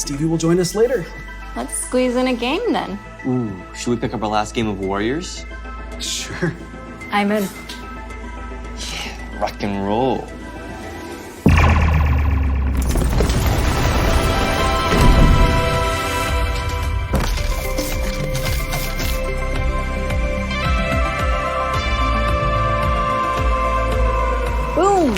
Stevie will join us later. Let's squeeze in a game then. Ooh, should we pick up our last game of Warriors? Sure. I'm in. Yeah, rock and roll. Boom!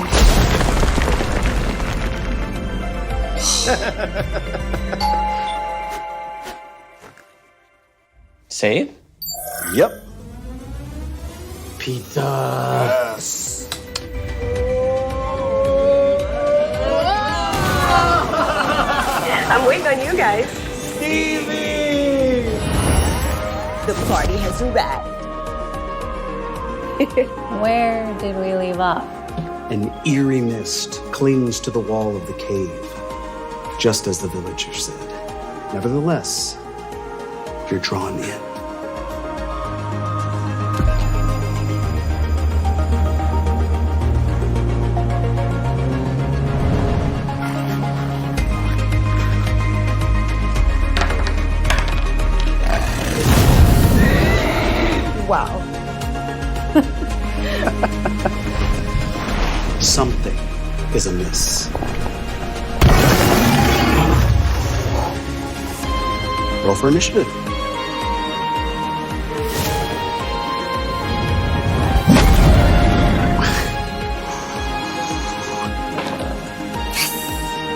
Save? Yep. Pizza. Yes. I'm waiting on you guys. Stevie! The party has arrived. Where did we leave off? An eerie mist clings to the wall of the cave, just as the villager said. Nevertheless, you're drawn in. Wow. Something is amiss. Roll for initiative.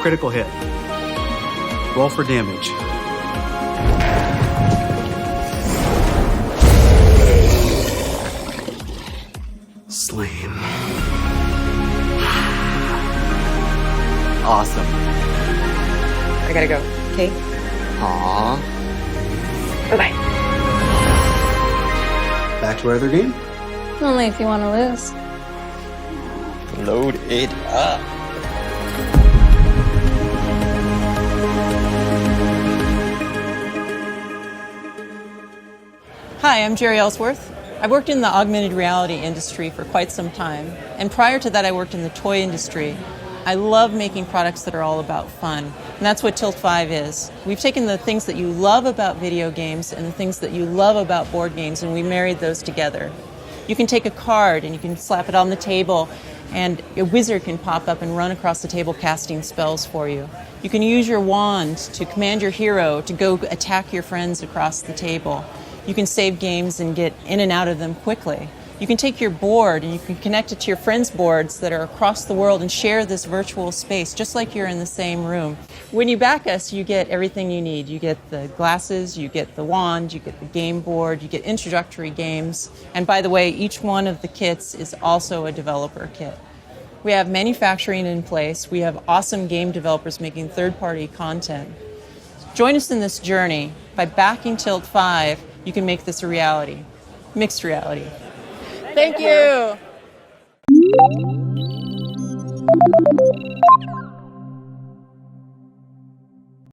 Critical hit. Roll for damage. Slain. Awesome. I gotta go. Okay? Aww. Bye-bye. Back to our other game? Only if you want to lose. Load it up. Hi, I'm Jerry Ellsworth. I've worked in the augmented reality industry for quite some time, and prior to that I worked in the toy industry. I love making products that are all about fun, and that's what Tilt 5 is. We've taken the things that you love about video games and the things that you love about board games, and we married those together. You can take a card and you can slap it on the table, and a wizard can pop up and run across the table casting spells for you. You can use your wand to command your hero to go attack your friends across the table. You can save games and get in and out of them quickly. You can take your board and you can connect it to your friends' boards that are across the world and share this virtual space, just like you're in the same room. When you back us, you get everything you need. You get the glasses, you get the wand, you get the game board, you get introductory games. And by the way, each one of the kits is also a developer kit. We have manufacturing in place. We have awesome game developers making third-party content. Join us in this journey. By backing Tilt 5, you can make this a reality. Mixed reality. Thank you.